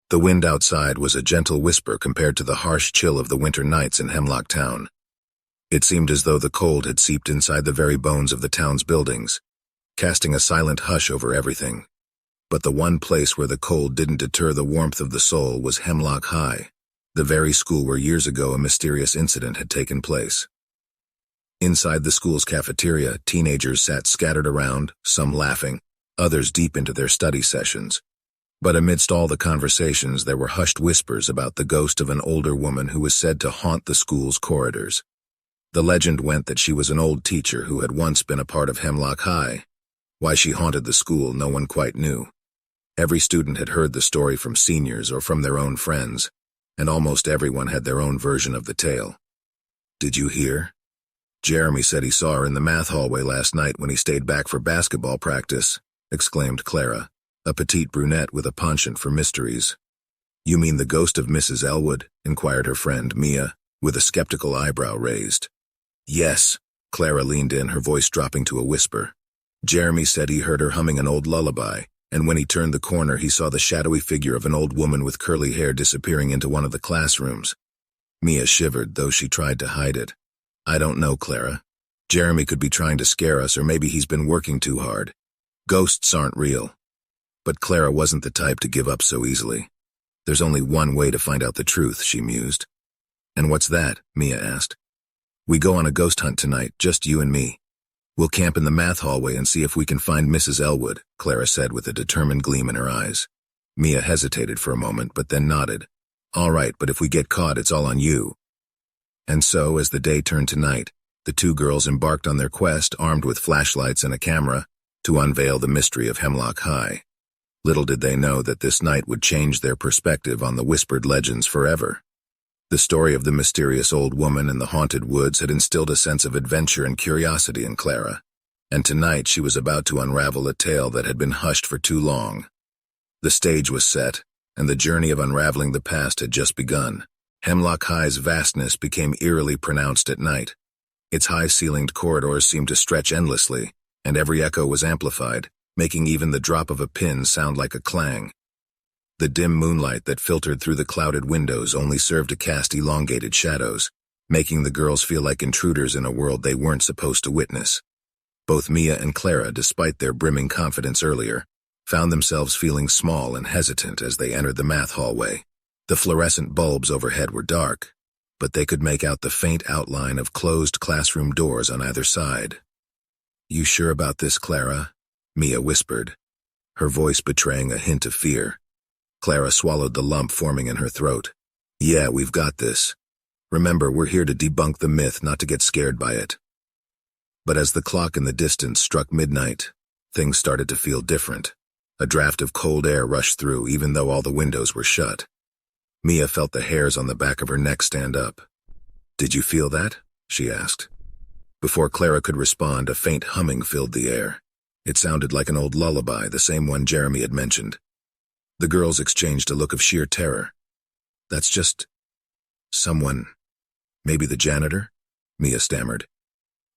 The wind outside was a gentle whisper compared to the harsh chill of the winter nights in Hemlock Town. It seemed as though the cold had seeped inside the very bones of the town's buildings, casting a silent hush over everything. But the one place where the cold didn't deter the warmth of the soul was Hemlock High, the very school where years ago a mysterious incident had taken place. Inside the school's cafeteria, teenagers sat scattered around, some laughing, others deep into their study sessions. But amidst all the conversations, there were hushed whispers about the ghost of an older woman who was said to haunt the school's corridors. The legend went that she was an old teacher who had once been a part of Hemlock High. Why she haunted the school, no one quite knew. Every student had heard the story from seniors or from their own friends, and almost everyone had their own version of the tale. "Did you hear? Jeremy said he saw her in the math hallway last night when he stayed back for basketball practice," exclaimed Clara, a petite brunette with a penchant for mysteries. "You mean the ghost of Mrs. Elwood?" inquired her friend, Mia, with a skeptical eyebrow raised. "Yes," Clara leaned in, her voice dropping to a whisper. "Jeremy said he heard her humming an old lullaby, and when he turned the corner he saw the shadowy figure of an old woman with curly hair disappearing into one of the classrooms." Mia shivered, though she tried to hide it. "I don't know, Clara. Jeremy could be trying to scare us, or maybe he's been working too hard. Ghosts aren't real." But Clara wasn't the type to give up so easily. "There's only one way to find out the truth," she mused. "And what's that?" Mia asked. "We go on a ghost hunt tonight, just you and me. We'll camp in the math hallway and see if we can find Mrs. Elwood," Clara said with a determined gleam in her eyes. Mia hesitated for a moment, but then nodded. "All right, but if we get caught, it's all on you." And so, as the day turned to night, the two girls embarked on their quest, armed with flashlights and a camera, to unveil the mystery of Hemlock High. Little did they know that this night would change their perspective on the whispered legends forever. The story of the mysterious old woman in the haunted woods had instilled a sense of adventure and curiosity in Clara, and tonight she was about to unravel a tale that had been hushed for too long. The stage was set, and the journey of unraveling the past had just begun. Hemlock High's vastness became eerily pronounced at night. Its high-ceilinged corridors seemed to stretch endlessly, and every echo was amplified, making even the drop of a pin sound like a clang. The dim moonlight that filtered through the clouded windows only served to cast elongated shadows, making the girls feel like intruders in a world they weren't supposed to witness. Both Mia and Clara, despite their brimming confidence earlier, found themselves feeling small and hesitant as they entered the math hallway. The fluorescent bulbs overhead were dark, but they could make out the faint outline of closed classroom doors on either side. "You sure about this, Clara?" Mia whispered, her voice betraying a hint of fear. Clara swallowed the lump forming in her throat. "Yeah, we've got this. Remember, we're here to debunk the myth, not to get scared by it." But as the clock in the distance struck midnight, things started to feel different. A draft of cold air rushed through, even though all the windows were shut. Mia felt the hairs on the back of her neck stand up. "Did you feel that?" she asked. Before Clara could respond, a faint humming filled the air. It sounded like an old lullaby, the same one Jeremy had mentioned. The girls exchanged a look of sheer terror. "That's just someone. Maybe the janitor?" Mia stammered.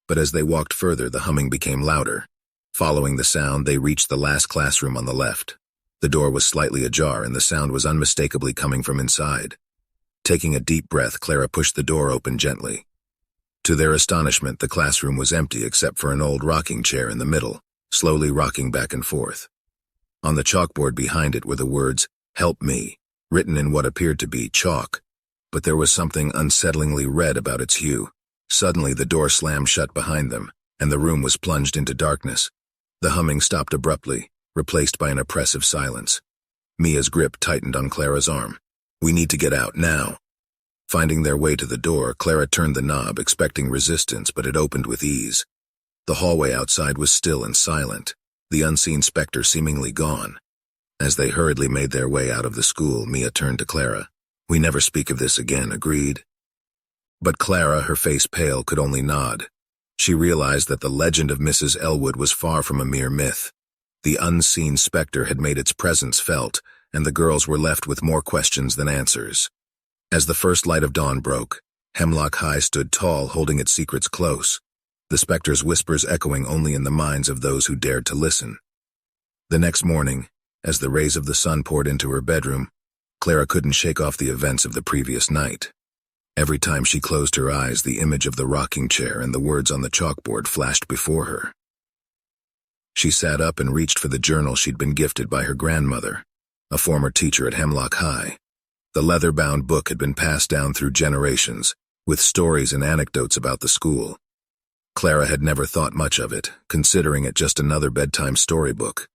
But as they walked further, the humming became louder. Following the sound, they reached the last classroom on the left. The door was slightly ajar, and the sound was unmistakably coming from inside. Taking a deep breath, Clara pushed the door open gently. To their astonishment, the classroom was empty except for an old rocking chair in the middle, slowly rocking back and forth. On the chalkboard behind it were the words, "Help me," written in what appeared to be chalk, but there was something unsettlingly red about its hue. Suddenly, the door slammed shut behind them, and the room was plunged into darkness. The humming stopped abruptly, replaced by an oppressive silence. Mia's grip tightened on Clara's arm. "We need to get out, now." Finding their way to the door, Clara turned the knob, expecting resistance, but it opened with ease. The hallway outside was still and silent, the unseen specter seemingly gone. As they hurriedly made their way out of the school, Mia turned to Clara. "We never speak of this again, agreed?" But Clara, her face pale, could only nod. She realized that the legend of Mrs. Elwood was far from a mere myth. The unseen specter had made its presence felt, and the girls were left with more questions than answers. As the first light of dawn broke, Hemlock High stood tall, holding its secrets close, the specter's whispers echoing only in the minds of those who dared to listen. The next morning, as the rays of the sun poured into her bedroom, Clara couldn't shake off the events of the previous night. Every time she closed her eyes, the image of the rocking chair and the words on the chalkboard flashed before her. She sat up and reached for the journal she'd been gifted by her grandmother, a former teacher at Hemlock High. The leather-bound book had been passed down through generations, with stories and anecdotes about the school. Clara had never thought much of it, considering it just another bedtime storybook.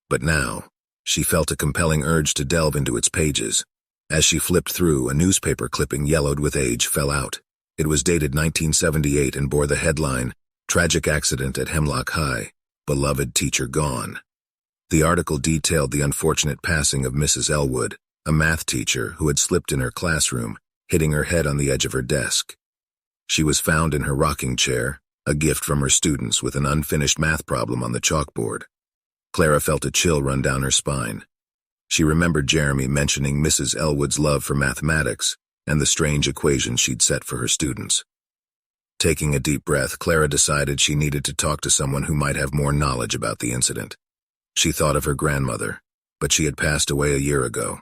But now, she felt a compelling urge to delve into its pages. As she flipped through, a newspaper clipping yellowed with age fell out. It was dated 1978 and bore the headline, "Tragic Accident at Hemlock High. Beloved Teacher Gone." The article detailed the unfortunate passing of Mrs. Elwood, a math teacher who had slipped in her classroom, hitting her head on the edge of her desk. She was found in her rocking chair, a gift from her students, with an unfinished math problem on the chalkboard. Clara felt a chill run down her spine. She remembered Jeremy mentioning Mrs. Elwood's love for mathematics and the strange equations she'd set for her students. Taking a deep breath, Clara decided she needed to talk to someone who might have more knowledge about the incident. She thought of her grandmother, but she had passed away a year ago.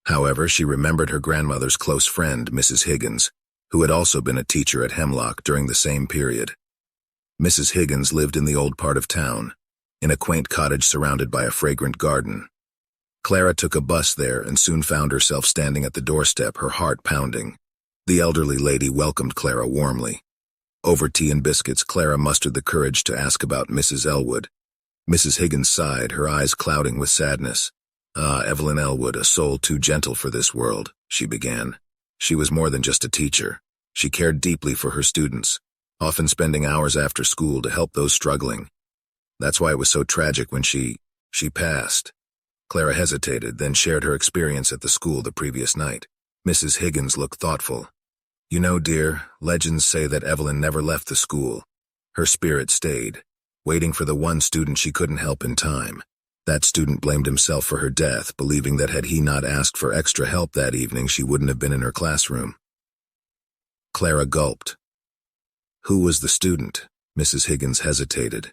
However, she remembered her grandmother's close friend, Mrs. Higgins, who had also been a teacher at Hemlock during the same period. Mrs. Higgins lived in the old part of town, in a quaint cottage surrounded by a fragrant garden. Clara took a bus there and soon found herself standing at the doorstep, her heart pounding. The elderly lady welcomed Clara warmly. Over tea and biscuits, Clara mustered the courage to ask about Mrs. Elwood. Mrs. Higgins sighed, her eyes clouding with sadness. "Ah, Evelyn Elwood, a soul too gentle for this world," she began. She was more than just a teacher. She cared deeply for her students, often spending hours after school to help those struggling. That's why it was so tragic when she passed. Clara hesitated, then shared her experience at the school the previous night. Mrs. Higgins looked thoughtful. "You know, dear, legends say that Evelyn never left the school. Her spirit stayed, waiting for the one student she couldn't help in time. That student blamed himself for her death, believing that had he not asked for extra help that evening, she wouldn't have been in her classroom." Clara gulped. "Who was the student?" Mrs. Higgins hesitated.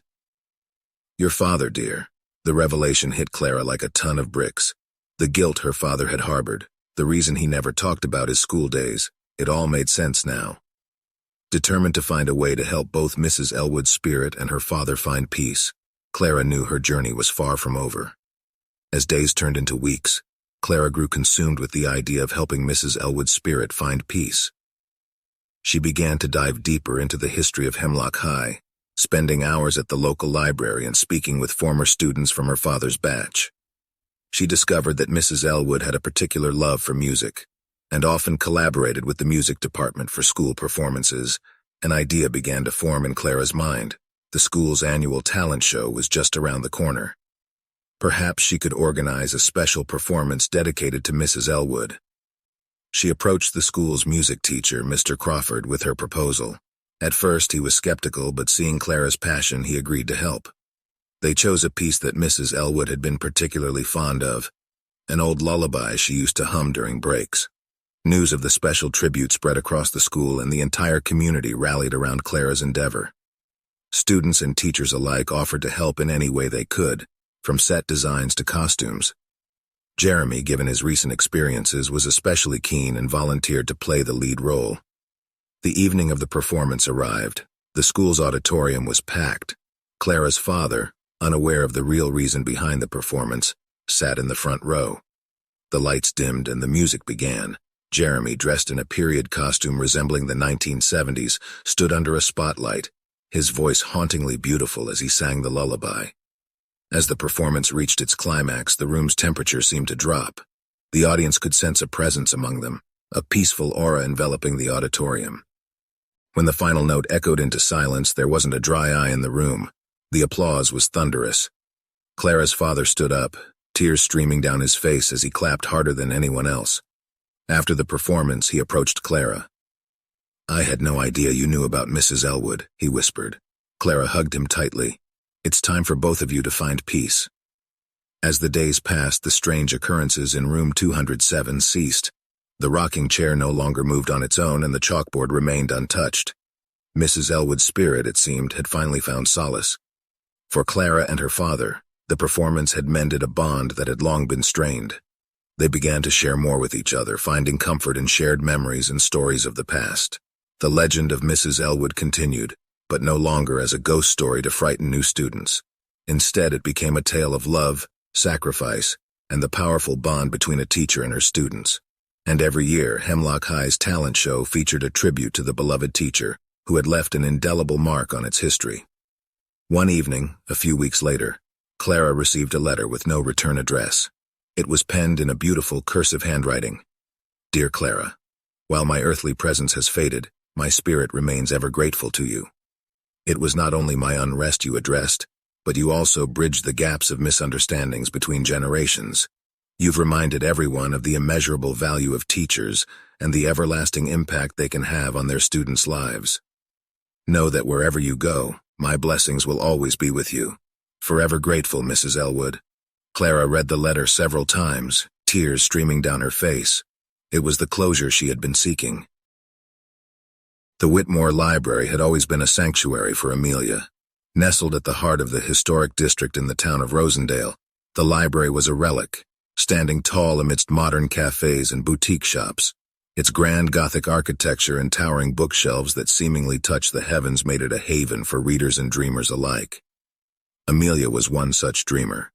"Your father, dear." The revelation hit Clara like a ton of bricks. The guilt her father had harbored, the reason he never talked about his school days, it all made sense now. Determined to find a way to help both Mrs. Elwood's spirit and her father find peace, Clara knew her journey was far from over. As days turned into weeks, Clara grew consumed with the idea of helping Mrs. Elwood's spirit find peace. She began to dive deeper into the history of Hemlock High, spending hours at the local library and speaking with former students from her father's batch. She discovered that Mrs. Elwood had a particular love for music, and often collaborated with the music department for school performances. An idea began to form in Clara's mind. The school's annual talent show was just around the corner. Perhaps she could organize a special performance dedicated to Mrs. Elwood. She approached the school's music teacher, Mr. Crawford, with her proposal. At first, he was skeptical, but seeing Clara's passion, he agreed to help. They chose a piece that Mrs. Elwood had been particularly fond of, an old lullaby she used to hum during breaks. News of the special tribute spread across the school, and the entire community rallied around Clara's endeavor. Students and teachers alike offered to help in any way they could, from set designs to costumes. Jeremy, given his recent experiences, was especially keen and volunteered to play the lead role. The evening of the performance arrived. The school's auditorium was packed. Clara's father, unaware of the real reason behind the performance, sat in the front row. The lights dimmed and the music began. Jeremy, dressed in a period costume resembling the 1970s, stood under a spotlight, his voice hauntingly beautiful as he sang the lullaby. As the performance reached its climax, the room's temperature seemed to drop. The audience could sense a presence among them, a peaceful aura enveloping the auditorium. When the final note echoed into silence, there wasn't a dry eye in the room. The applause was thunderous. Clara's father stood up, tears streaming down his face as he clapped harder than anyone else. After the performance, he approached Clara. "I had no idea you knew about Mrs. Elwood," he whispered. Clara hugged him tightly. "It's time for both of you to find peace." As the days passed, the strange occurrences in room 207 ceased. The rocking chair no longer moved on its own, and the chalkboard remained untouched. Mrs. Elwood's spirit, it seemed, had finally found solace. For Clara and her father, the performance had mended a bond that had long been strained. They began to share more with each other, finding comfort in shared memories and stories of the past. The legend of Mrs. Elwood continued, but no longer as a ghost story to frighten new students. Instead, it became a tale of love, sacrifice, and the powerful bond between a teacher and her students. And every year, Hemlock High's talent show featured a tribute to the beloved teacher, who had left an indelible mark on its history. One evening, a few weeks later, Clara received a letter with no return address. It was penned in a beautiful cursive handwriting. Dear Clara, while my earthly presence has faded, my spirit remains ever grateful to you. It was not only my unrest you addressed, but you also bridged the gaps of misunderstandings between generations. You've reminded everyone of the immeasurable value of teachers and the everlasting impact they can have on their students' lives. Know that wherever you go, my blessings will always be with you. Forever grateful, Mrs. Elwood. Clara read the letter several times, tears streaming down her face. It was the closure she had been seeking. The Whitmore Library had always been a sanctuary for Amelia. Nestled at the heart of the historic district in the town of Rosendale, the library was a relic, standing tall amidst modern cafes and boutique shops. Its grand Gothic architecture and towering bookshelves that seemingly touched the heavens made it a haven for readers and dreamers alike. Amelia was one such dreamer.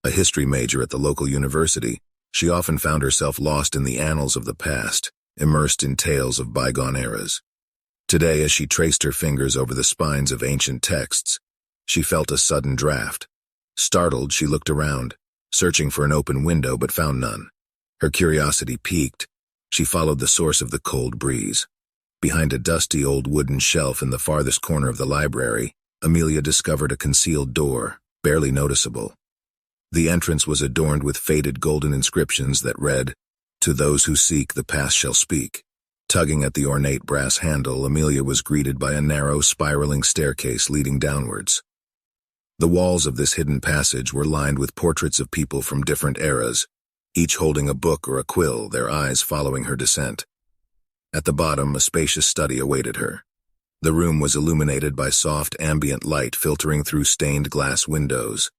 A history major at the local university, she often found herself lost in the annals of the past, immersed in tales of bygone eras. Today, as she traced her fingers over the spines of ancient texts, she felt a sudden draft. Startled, she looked around, searching for an open window but found none. Her curiosity piqued. She followed the source of the cold breeze. Behind a dusty old wooden shelf in the farthest corner of the library, Amelia discovered a concealed door, barely noticeable. The entrance was adorned with faded golden inscriptions that read, "To those who seek, the past shall speak." Tugging at the ornate brass handle, Amelia was greeted by a narrow, spiraling staircase leading downwards. The walls of this hidden passage were lined with portraits of people from different eras, each holding a book or a quill, their eyes following her descent. At the bottom, a spacious study awaited her. The room was illuminated by soft, ambient light filtering through stained glass windows.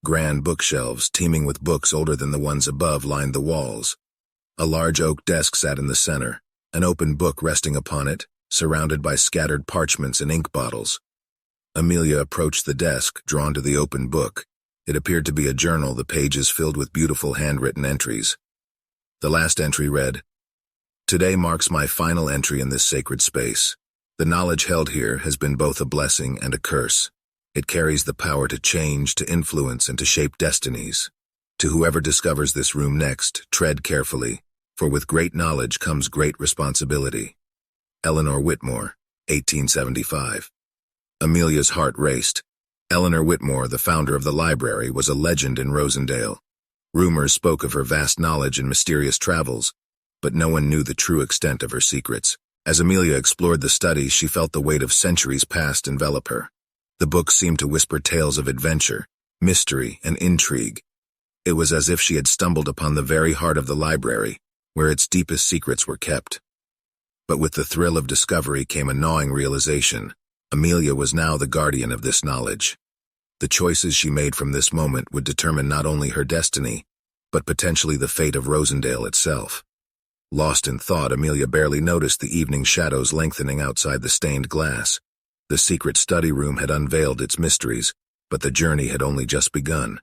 Grand bookshelves, teeming with books older than the ones above, lined the walls. A large oak desk sat in the center, an open book resting upon it, surrounded by scattered parchments and ink bottles. Amelia approached the desk, drawn to the open book. It appeared to be a journal, the pages filled with beautiful handwritten entries. The last entry read, "Today marks my final entry in this sacred space. The knowledge held here has been both a blessing and a curse. It carries the power to change, to influence, and to shape destinies. To whoever discovers this room next, tread carefully, for with great knowledge comes great responsibility." Eleanor Whitmore, 1875. Amelia's heart raced. Eleanor Whitmore, the founder of the library, was a legend in Rosendale. Rumors spoke of her vast knowledge and mysterious travels, but no one knew the true extent of her secrets. As Amelia explored the studies, she felt the weight of centuries past envelop her. The books seemed to whisper tales of adventure, mystery, and intrigue. It was as if she had stumbled upon the very heart of the library, where its deepest secrets were kept. But with the thrill of discovery came a gnawing realization. Amelia was now the guardian of this knowledge. The choices she made from this moment would determine not only her destiny, but potentially the fate of Rosendale itself. Lost in thought, Amelia barely noticed the evening shadows lengthening outside the stained glass. The secret study room had unveiled its mysteries, but the journey had only just begun.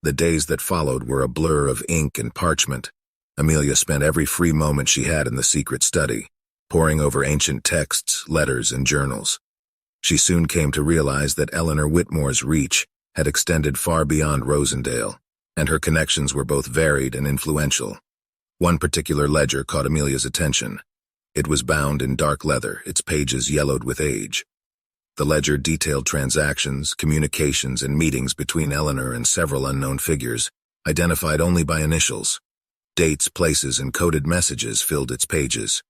The days that followed were a blur of ink and parchment. Amelia spent every free moment she had in the secret study, poring over ancient texts, letters, and journals. She soon came to realize that Eleanor Whitmore's reach had extended far beyond Rosendale, and her connections were both varied and influential. One particular ledger caught Amelia's attention. It was bound in dark leather, its pages yellowed with age. The ledger detailed transactions, communications, and meetings between Eleanor and several unknown figures, identified only by initials. Dates, places, and coded messages filled its pages.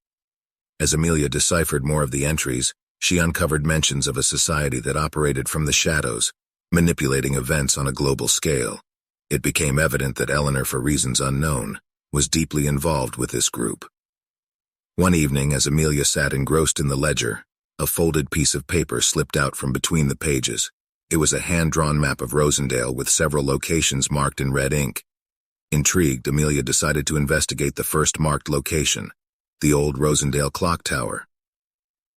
As Amelia deciphered more of the entries, she uncovered mentions of a society that operated from the shadows, manipulating events on a global scale. It became evident that Eleanor, for reasons unknown, was deeply involved with this group. One evening, as Amelia sat engrossed in the ledger, a folded piece of paper slipped out from between the pages. It was a hand-drawn map of Rosendale with several locations marked in red ink. Intrigued, Amelia decided to investigate the first marked location, the old Rosendale clock tower.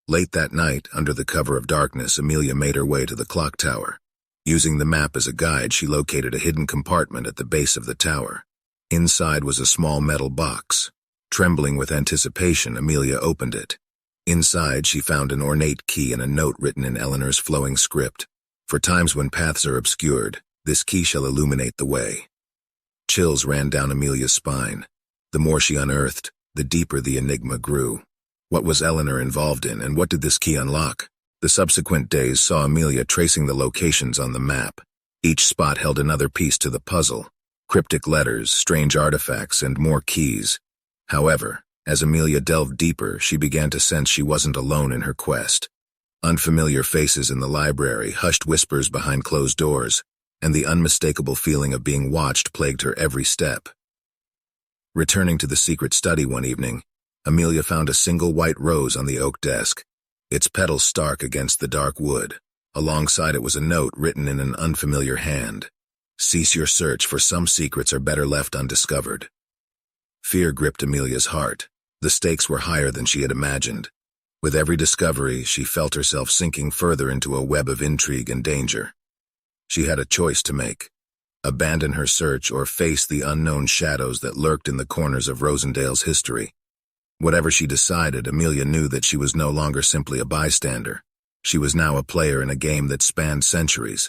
Late that night, under the cover of darkness, Amelia made her way to the clock tower. Using the map as a guide, she located a hidden compartment at the base of the tower. Inside was a small metal box. Trembling with anticipation, Amelia opened it. Inside, she found an ornate key and a note written in Eleanor's flowing script. For times when paths are obscured, this key shall illuminate the way. Chills ran down Amelia's spine. The more she unearthed, the deeper the enigma grew. What was Eleanor involved in, and what did this key unlock? The subsequent days saw Amelia tracing the locations on the map. Each spot held another piece to the puzzle: cryptic letters, strange artifacts, and more keys. However, as Amelia delved deeper, she began to sense she wasn't alone in her quest. Unfamiliar faces in the library, hushed whispers behind closed doors, and the unmistakable feeling of being watched plagued her every step. Returning to the secret study one evening, Amelia found a single white rose on the oak desk, its petals stark against the dark wood. Alongside it was a note written in an unfamiliar hand. "Cease your search, for some secrets are better left undiscovered." Fear gripped Amelia's heart. The stakes were higher than she had imagined. With every discovery, she felt herself sinking further into a web of intrigue and danger. She had a choice to make: abandon her search or face the unknown shadows that lurked in the corners of Rosendale's history. Whatever she decided, Amelia knew that she was no longer simply a bystander. She was now a player in a game that spanned centuries.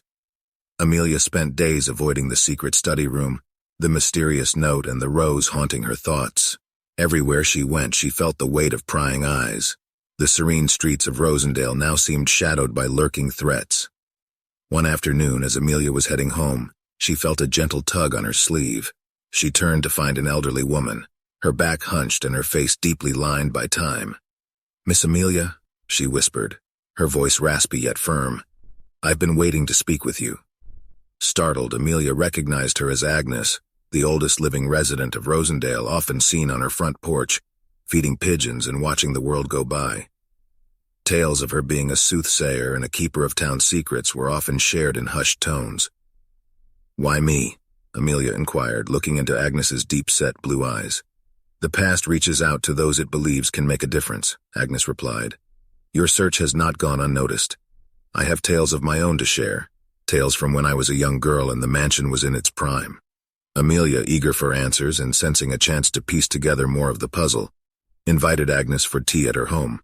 Amelia spent days avoiding the secret study room, the mysterious note and the rose haunting her thoughts. Everywhere she went, she felt the weight of prying eyes. The serene streets of Rosendale now seemed shadowed by lurking threats. One afternoon, as Amelia was heading home, she felt a gentle tug on her sleeve. She turned to find an elderly woman, her back hunched and her face deeply lined by time. "Miss Amelia," she whispered, her voice raspy yet firm, "I've been waiting to speak with you." Startled, Amelia recognized her as Agnes, the oldest living resident of Rosendale, often seen on her front porch, feeding pigeons and watching the world go by. Tales of her being a soothsayer and a keeper of town secrets were often shared in hushed tones. "Why me?" Amelia inquired, looking into Agnes's deep-set blue eyes. "The past reaches out to those it believes can make a difference," Agnes replied. "Your search has not gone unnoticed. I have tales of my own to share, tales from when I was a young girl and the mansion was in its prime." Amelia, eager for answers and sensing a chance to piece together more of the puzzle, invited Agnes for tea at her home.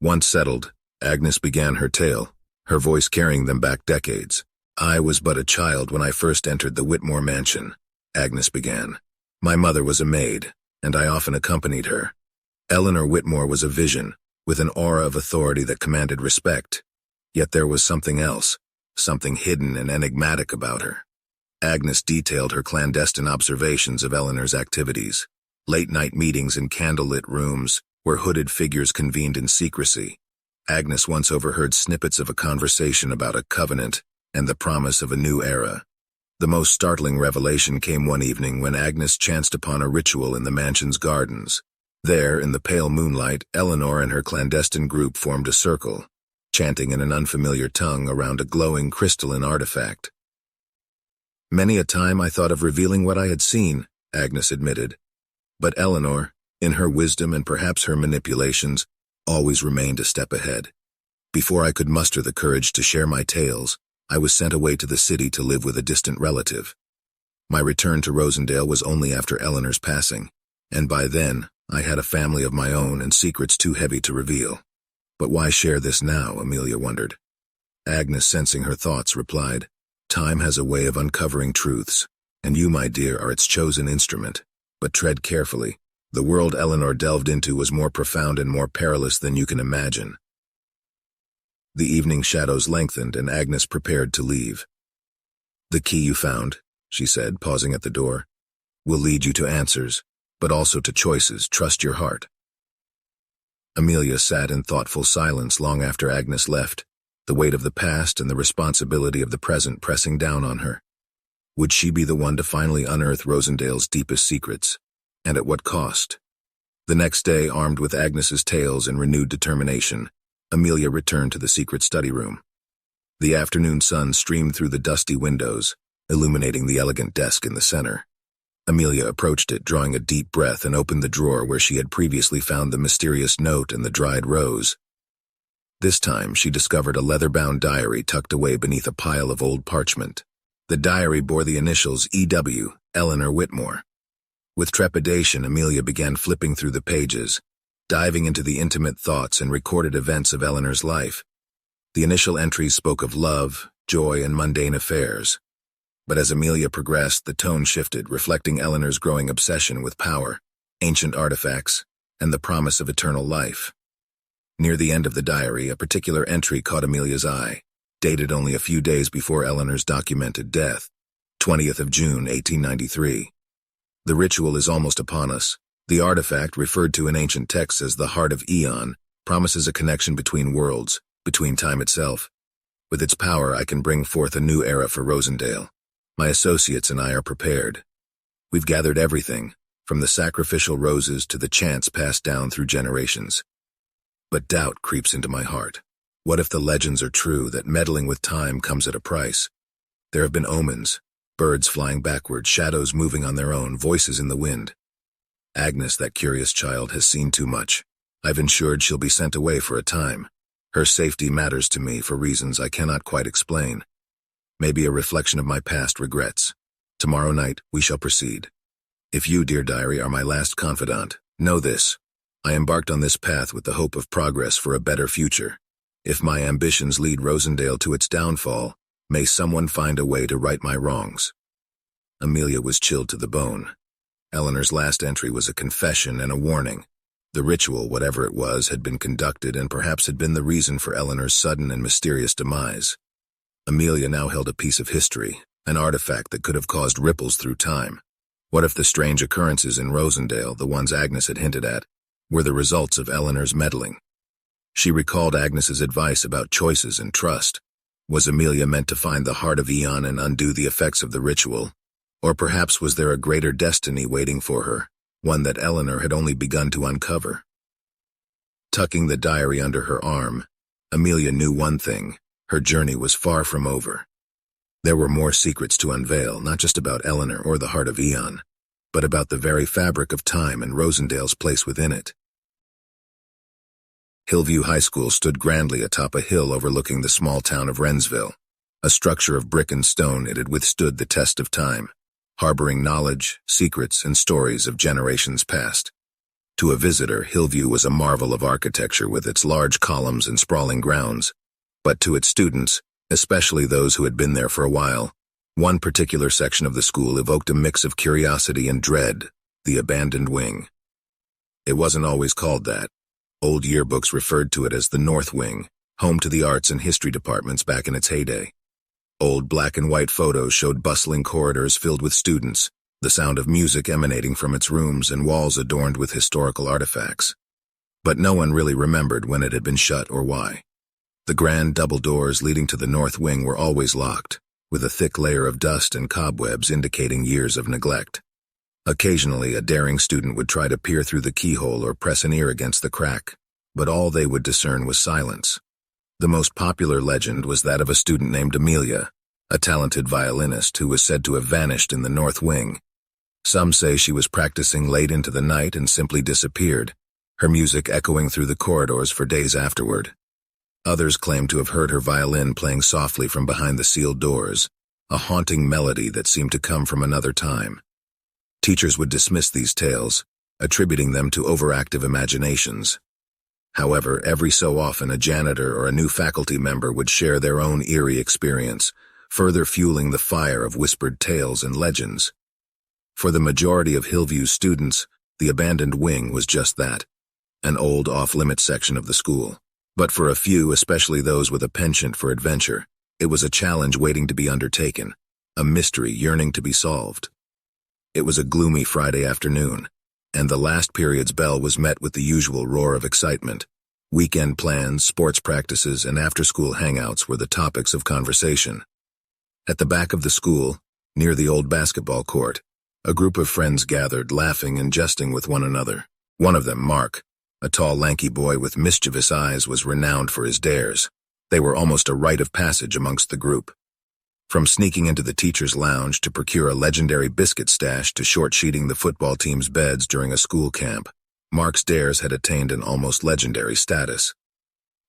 Once settled, Agnes began her tale, her voice carrying them back decades. "I was but a child when I first entered the Whitmore mansion," Agnes began. "My mother was a maid, and I often accompanied her. Eleanor Whitmore was a vision, with an aura of authority that commanded respect. Yet there was something else, something hidden and enigmatic about her." Agnes detailed her clandestine observations of Eleanor's activities. Late-night meetings in candlelit rooms, where hooded figures convened in secrecy. Agnes once overheard snippets of a conversation about a covenant and the promise of a new era. The most startling revelation came one evening when Agnes chanced upon a ritual in the mansion's gardens. There, in the pale moonlight, Eleanor and her clandestine group formed a circle, chanting in an unfamiliar tongue around a glowing crystalline artifact. "Many a time I thought of revealing what I had seen," Agnes admitted. But Eleanor, in her wisdom and perhaps her manipulations, always remained a step ahead. Before I could muster the courage to share my tales, I was sent away to the city to live with a distant relative. My return to Rosendale was only after Eleanor's passing, and by then I had a family of my own and secrets too heavy to reveal. But why share this now, Amelia wondered. Agnes, sensing her thoughts, replied, "Time has a way of uncovering truths, and you, my dear, are its chosen instrument. But tread carefully. The world Eleanor delved into was more profound and more perilous than you can imagine." The evening shadows lengthened, and Agnes prepared to leave. "The key you found," she said, pausing at the door, "will lead you to answers, but also to choices. Trust your heart." Amelia sat in thoughtful silence long after Agnes left, the weight of the past and the responsibility of the present pressing down on her. Would she be the one to finally unearth Rosendale's deepest secrets? And at what cost? The next day, armed with Agnes's tales and renewed determination, Amelia returned to the secret study room. The afternoon sun streamed through the dusty windows, illuminating the elegant desk in the center. Amelia approached it, drawing a deep breath, and opened the drawer where she had previously found the mysterious note and the dried rose. This time, she discovered a leather-bound diary tucked away beneath a pile of old parchment. The diary bore the initials E.W., Eleanor Whitmore. With trepidation, Amelia began flipping through the pages, diving into the intimate thoughts and recorded events of Eleanor's life. The initial entries spoke of love, joy, and mundane affairs. But as Amelia progressed, the tone shifted, reflecting Eleanor's growing obsession with power, ancient artifacts, and the promise of eternal life. Near the end of the diary, a particular entry caught Amelia's eye, dated only a few days before Eleanor's documented death, 20th of June, 1893. The ritual is almost upon us. The artifact, referred to in ancient texts as the Heart of Eon, promises a connection between worlds, between time itself. With its power, I can bring forth a new era for Rosendale. My associates and I are prepared. We've gathered everything, from the sacrificial roses to the chants passed down through generations. But doubt creeps into my heart. What if the legends are true, that meddling with time comes at a price? There have been omens, birds flying backward, shadows moving on their own, voices in the wind. Agnes, that curious child, has seen too much. I've ensured she'll be sent away for a time. Her safety matters to me for reasons I cannot quite explain. Maybe a reflection of my past regrets. Tomorrow night, we shall proceed. If you, dear diary, are my last confidant, know this. I embarked on this path with the hope of progress for a better future. If my ambitions lead Rosendale to its downfall, may someone find a way to right my wrongs. Amelia was chilled to the bone. Eleanor's last entry was a confession and a warning. The ritual, whatever it was, had been conducted and perhaps had been the reason for Eleanor's sudden and mysterious demise. Amelia now held a piece of history, an artifact that could have caused ripples through time. What if the strange occurrences in Rosendale, the ones Agnes had hinted at, were the results of Eleanor's meddling? She recalled Agnes's advice about choices and trust. Was Amelia meant to find the Heart of Eon and undo the effects of the ritual? Or perhaps was there a greater destiny waiting for her, one that Eleanor had only begun to uncover? Tucking the diary under her arm, Amelia knew one thing. Her journey was far from over. There were more secrets to unveil, not just about Eleanor or the Heart of Eon, but about the very fabric of time and Rosendale's place within it. Hillview High School stood grandly atop a hill overlooking the small town of Wrensville. A structure of brick and stone, it had withstood the test of time, harboring knowledge, secrets, and stories of generations past. To a visitor, Hillview was a marvel of architecture with its large columns and sprawling grounds. But to its students, especially those who had been there for a while, one particular section of the school evoked a mix of curiosity and dread, the abandoned wing. It wasn't always called that. Old yearbooks referred to it as the North Wing, home to the arts and history departments back in its heyday. Old black and white photos showed bustling corridors filled with students, the sound of music emanating from its rooms and walls adorned with historical artifacts. But no one really remembered when it had been shut or why. The grand double doors leading to the North Wing were always locked, with a thick layer of dust and cobwebs indicating years of neglect. Occasionally, a daring student would try to peer through the keyhole or press an ear against the crack, but all they would discern was silence. The most popular legend was that of a student named Amelia, a talented violinist who was said to have vanished in the North Wing. Some say she was practicing late into the night and simply disappeared, her music echoing through the corridors for days afterward. Others claim to have heard her violin playing softly from behind the sealed doors, a haunting melody that seemed to come from another time. Teachers would dismiss these tales, attributing them to overactive imaginations. However, every so often a janitor or a new faculty member would share their own eerie experience, further fueling the fire of whispered tales and legends. For the majority of Hillview's students, the abandoned wing was just that, an old off-limits section of the school. But for a few, especially those with a penchant for adventure, it was a challenge waiting to be undertaken, a mystery yearning to be solved. It was a gloomy Friday afternoon, and the last period's bell was met with the usual roar of excitement. Weekend plans, sports practices, and after-school hangouts were the topics of conversation. At the back of the school, near the old basketball court, a group of friends gathered, laughing and jesting with one another. One of them, Mark, a tall, lanky boy with mischievous eyes, was renowned for his dares. They were almost a rite of passage amongst the group. From sneaking into the teacher's lounge to procure a legendary biscuit stash to short-sheeting the football team's beds during a school camp, Mark's dares had attained an almost legendary status.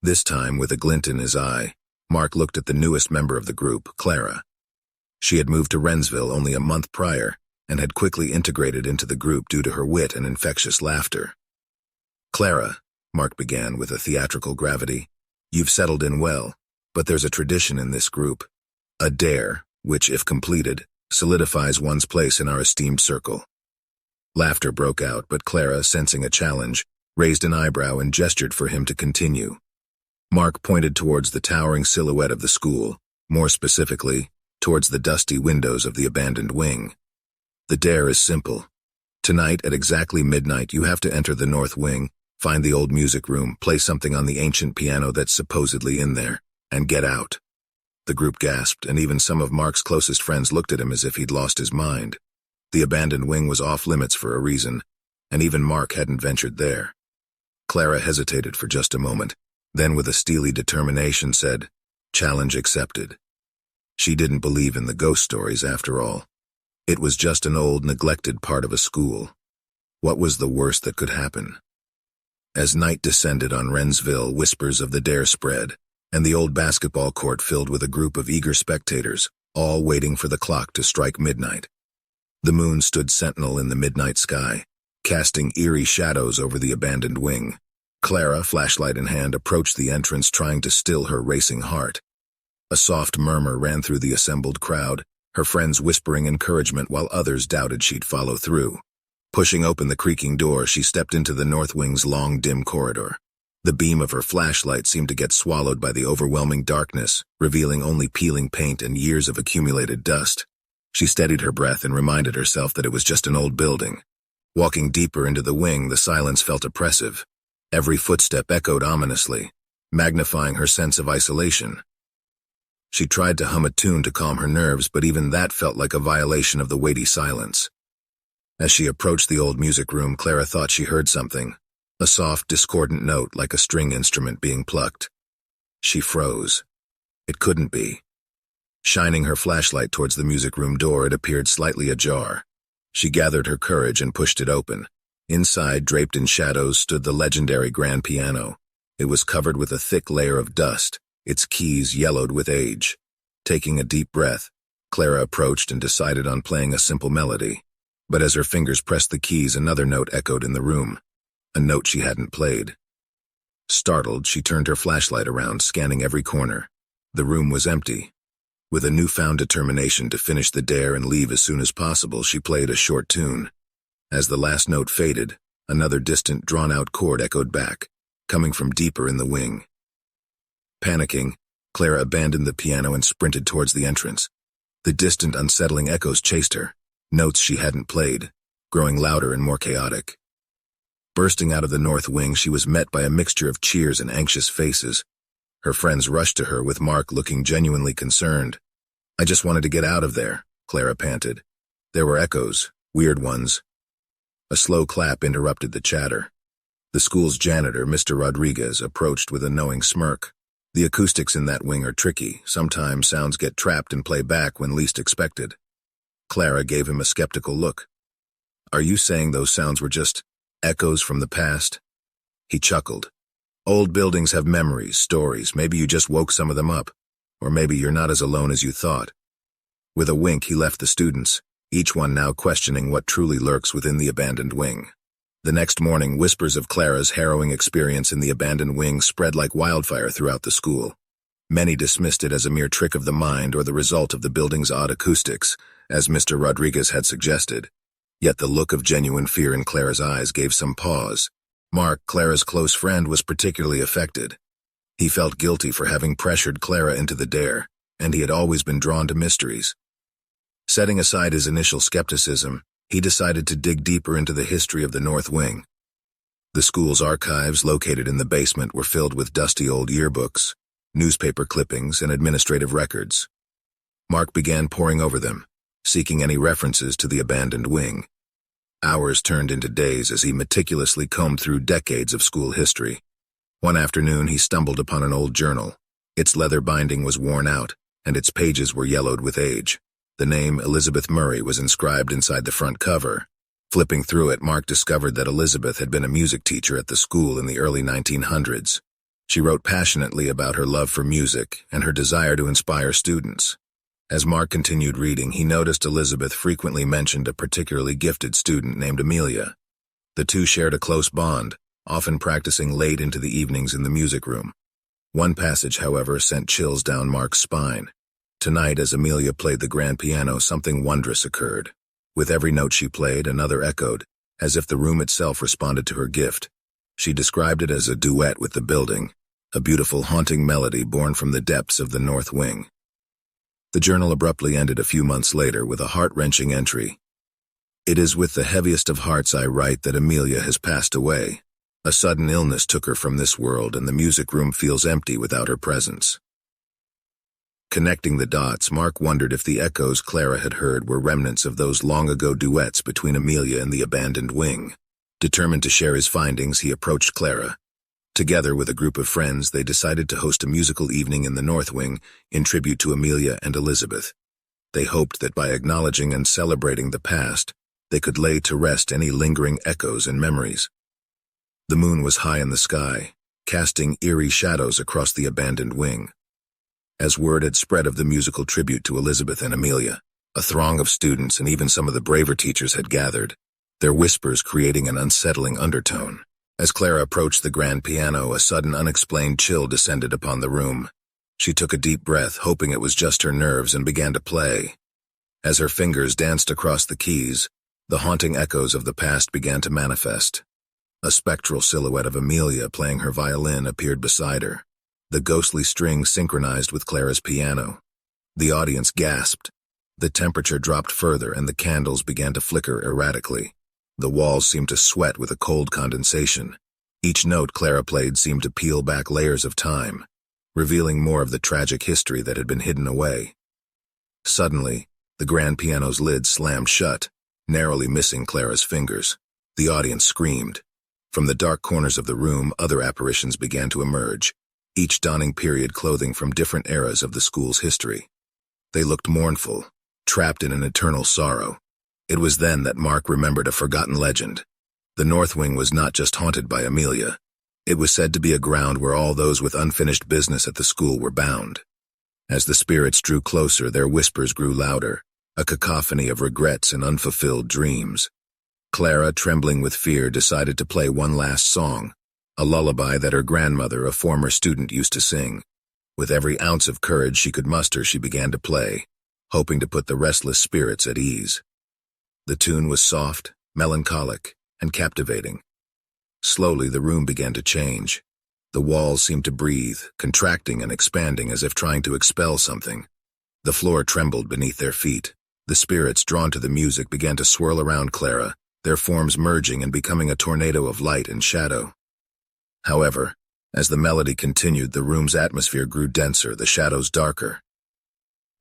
This time, with a glint in his eye, Mark looked at the newest member of the group, Clara. She had moved to Wrensville only a month prior and had quickly integrated into the group due to her wit and infectious laughter. "Clara," Mark began with a theatrical gravity, "you've settled in well, but there's a tradition in this group. A dare, which, if completed, solidifies one's place in our esteemed circle." Laughter broke out, but Clara, sensing a challenge, raised an eyebrow and gestured for him to continue. Mark pointed towards the towering silhouette of the school, more specifically, towards the dusty windows of the abandoned wing. "The dare is simple. Tonight, at exactly midnight, you have to enter the north wing, find the old music room, play something on the ancient piano that's supposedly in there, and get out." The group gasped, and even some of Mark's closest friends looked at him as if he'd lost his mind. The abandoned wing was off limits for a reason, and even Mark hadn't ventured there. Clara hesitated for just a moment, then with a steely determination said, "Challenge accepted." She didn't believe in the ghost stories after all. It was just an old, neglected part of a school. What was the worst that could happen? As night descended on Wrensville, whispers of the dare spread, and the old basketball court filled with a group of eager spectators, all waiting for the clock to strike midnight. The moon stood sentinel in the midnight sky, casting eerie shadows over the abandoned wing. Clara, flashlight in hand, approached the entrance, trying to still her racing heart. A soft murmur ran through the assembled crowd, her friends whispering encouragement while others doubted she'd follow through. Pushing open the creaking door, she stepped into the north wing's long, dim corridor. The beam of her flashlight seemed to get swallowed by the overwhelming darkness, revealing only peeling paint and years of accumulated dust. She steadied her breath and reminded herself that it was just an old building. Walking deeper into the wing, the silence felt oppressive. Every footstep echoed ominously, magnifying her sense of isolation. She tried to hum a tune to calm her nerves, but even that felt like a violation of the weighty silence. As she approached the old music room, Clara thought she heard something, a soft, discordant note like a string instrument being plucked. She froze. It couldn't be. Shining her flashlight towards the music room door, it appeared slightly ajar. She gathered her courage and pushed it open. Inside, draped in shadows, stood the legendary grand piano. It was covered with a thick layer of dust, its keys yellowed with age. Taking a deep breath, Clara approached and decided on playing a simple melody. But as her fingers pressed the keys, another note echoed in the room, a note she hadn't played. Startled, she turned her flashlight around, scanning every corner. The room was empty. With a newfound determination to finish the dare and leave as soon as possible, she played a short tune. As the last note faded, another distant, drawn-out chord echoed back, coming from deeper in the wing. Panicking, Clara abandoned the piano and sprinted towards the entrance. The distant, unsettling echoes chased her, notes she hadn't played, growing louder and more chaotic. Bursting out of the north wing, she was met by a mixture of cheers and anxious faces. Her friends rushed to her, with Mark looking genuinely concerned. "I just wanted to get out of there," Clara panted. There were echoes, weird ones. A slow clap interrupted the chatter. The school's janitor, Mr. Rodriguez, approached with a knowing smirk. "The acoustics in that wing are tricky. Sometimes sounds get trapped and play back when least expected." Clara gave him a skeptical look. "Are you saying those sounds were just echoes from the past?" He chuckled. "Old buildings have memories, stories. Maybe you just woke some of them up. Or maybe you're not as alone as you thought." With a wink, he left the students, each one now questioning what truly lurks within the abandoned wing. The next morning, whispers of Clara's harrowing experience in the abandoned wing spread like wildfire throughout the school. Many dismissed it as a mere trick of the mind or the result of the building's odd acoustics, as Mr. Rodriguez had suggested. Yet the look of genuine fear in Clara's eyes gave some pause. Mark, Clara's close friend, was particularly affected. He felt guilty for having pressured Clara into the dare, and he had always been drawn to mysteries. Setting aside his initial skepticism, he decided to dig deeper into the history of the North Wing. The school's archives, located in the basement, were filled with dusty old yearbooks, newspaper clippings, and administrative records. Mark began poring over them, seeking any references to the abandoned wing. Hours turned into days as he meticulously combed through decades of school history. One afternoon, he stumbled upon an old journal. Its leather binding was worn out, and its pages were yellowed with age. The name Elizabeth Murray was inscribed inside the front cover. Flipping through it, Mark discovered that Elizabeth had been a music teacher at the school in the early 1900s. She wrote passionately about her love for music and her desire to inspire students. As Mark continued reading, he noticed Elizabeth frequently mentioned a particularly gifted student named Amelia. The two shared a close bond, often practicing late into the evenings in the music room. One passage, however, sent chills down Mark's spine. Tonight, as Amelia played the grand piano, something wondrous occurred. With every note she played, another echoed, as if the room itself responded to her gift. She described it as a duet with the building, a beautiful, haunting melody born from the depths of the north wing. The journal abruptly ended a few months later with a heart-wrenching entry. "It is with the heaviest of hearts I write that Amelia has passed away. A sudden illness took her from this world, and the music room feels empty without her presence." Connecting the dots, Mark wondered if the echoes Clara had heard were remnants of those long-ago duets between Amelia and the abandoned wing. Determined to share his findings, he approached Clara. Together with a group of friends, they decided to host a musical evening in the North Wing in tribute to Amelia and Elizabeth. They hoped that by acknowledging and celebrating the past, they could lay to rest any lingering echoes and memories. The moon was high in the sky, casting eerie shadows across the abandoned wing. As word had spread of the musical tribute to Elizabeth and Amelia, a throng of students and even some of the braver teachers had gathered, their whispers creating an unsettling undertone. As Clara approached the grand piano, a sudden unexplained chill descended upon the room. She took a deep breath, hoping it was just her nerves, and began to play. As her fingers danced across the keys, the haunting echoes of the past began to manifest. A spectral silhouette of Amelia playing her violin appeared beside her. The ghostly strings synchronized with Clara's piano. The audience gasped. The temperature dropped further, and the candles began to flicker erratically. The walls seemed to sweat with a cold condensation. Each note Clara played seemed to peel back layers of time, revealing more of the tragic history that had been hidden away. Suddenly, the grand piano's lid slammed shut, narrowly missing Clara's fingers. The audience screamed. From the dark corners of the room, other apparitions began to emerge, each donning period clothing from different eras of the school's history. They looked mournful, trapped in an eternal sorrow. It was then that Mark remembered a forgotten legend. The North Wing was not just haunted by Amelia. It was said to be a ground where all those with unfinished business at the school were bound. As the spirits drew closer, their whispers grew louder, a cacophony of regrets and unfulfilled dreams. Clara, trembling with fear, decided to play one last song, a lullaby that her grandmother, a former student, used to sing. With every ounce of courage she could muster, she began to play, hoping to put the restless spirits at ease. The tune was soft, melancholic, and captivating. Slowly, the room began to change. The walls seemed to breathe, contracting and expanding as if trying to expel something. The floor trembled beneath their feet. The spirits, drawn to the music, began to swirl around Clara, their forms merging and becoming a tornado of light and shadow. However, as the melody continued, the room's atmosphere grew denser, the shadows darker.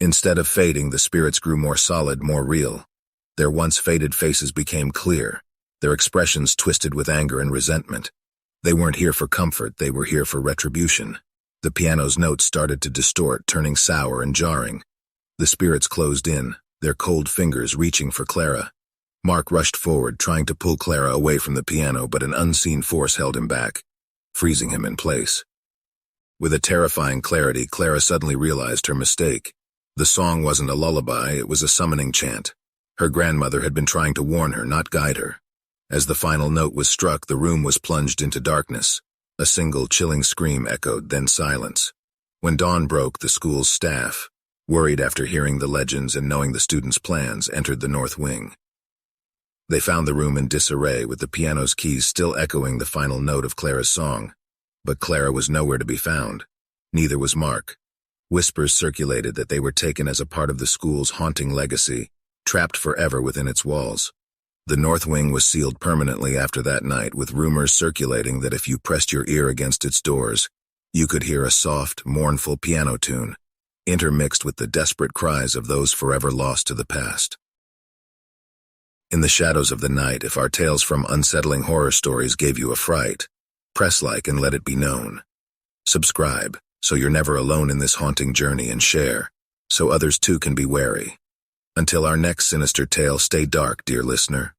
Instead of fading, the spirits grew more solid, more real. Their once faded faces became clear, their expressions twisted with anger and resentment. They weren't here for comfort, they were here for retribution. The piano's notes started to distort, turning sour and jarring. The spirits closed in, their cold fingers reaching for Clara. Mark rushed forward, trying to pull Clara away from the piano, but an unseen force held him back, freezing him in place. With a terrifying clarity, Clara suddenly realized her mistake. The song wasn't a lullaby, it was a summoning chant. Her grandmother had been trying to warn her, not guide her. As the final note was struck, the room was plunged into darkness. A single chilling scream echoed, then silence. When dawn broke, the school's staff, worried after hearing the legends and knowing the students' plans, entered the North Wing. They found the room in disarray, with the piano's keys still echoing the final note of Clara's song. But Clara was nowhere to be found. Neither was Mark. Whispers circulated that they were taken as a part of the school's haunting legacy, trapped forever within its walls. The North Wing was sealed permanently after that night, with rumors circulating that if you pressed your ear against its doors, you could hear a soft, mournful piano tune, intermixed with the desperate cries of those forever lost to the past. In the shadows of the night, if our tales from unsettling horror stories gave you a fright, press like and let it be known. Subscribe, so you're never alone in this haunting journey, and share, so others too can be wary. Until our next sinister tale, stay dark, dear listener.